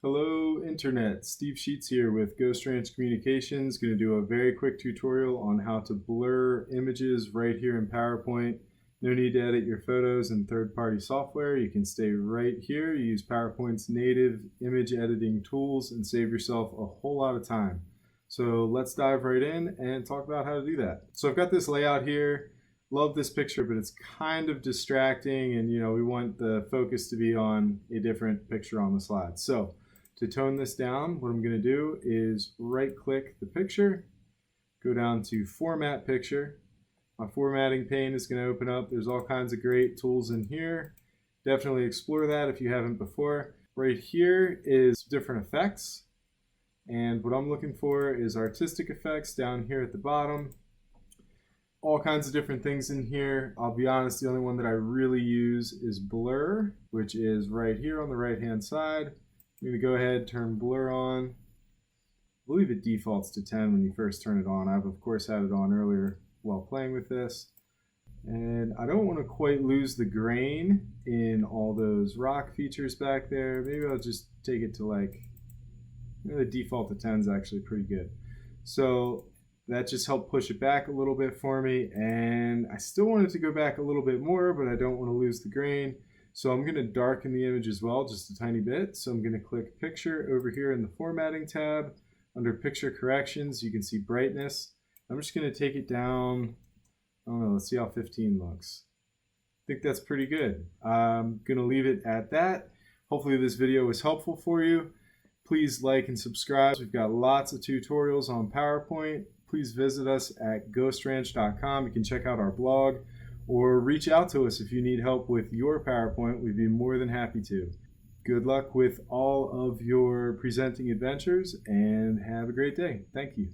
Hello Internet, Steve Sheets here with Ghost Ranch Communications. Going to do a very quick tutorial on how to blur images right here in PowerPoint. No need to edit your photos in third-party software. You can stay right here, use PowerPoint's native image editing tools and save yourself a whole lot of time. So let's dive right in and talk about how to do that. So I've got this layout here. Love this picture, but it's kind of distracting, and we want the focus to be on a different picture on the slide. So to tone this down, what I'm going to do is right-click the picture, go down to Format Picture. My formatting pane is going to open up. There's all kinds of great tools in here. Definitely explore that if you haven't before. Right here is different effects, and what I'm looking for is artistic effects down here at the bottom. All kinds of different things in here. I'll be honest, the only one that I really use is blur, which is right here on the right-hand side. I'm going to go ahead, turn blur on. I believe it defaults to 10 when you first turn it on. I've of course had it on earlier while playing with this. And I don't want to quite lose the grain in all those rock features back there. Maybe I'll just take it to the default to 10 is actually pretty good. So that just helped push it back a little bit for me. And I still want it to go back a little bit more, but I don't want to lose the grain. So I'm going to darken the image as well, just a tiny bit. So I'm going to click Picture over here in the Formatting tab. Under Picture Corrections, you can see Brightness. I'm just going to take it down, I don't know, let's see how 15 looks. I think that's pretty good. I'm going to leave it at that. Hopefully this video was helpful for you. Please like and subscribe. We've got lots of tutorials on PowerPoint. Please visit us at ghostranch.com. You can check out our blog, or reach out to us if you need help with your PowerPoint. We'd be more than happy to. Good luck with all of your presenting adventures, and have a great day. Thank you.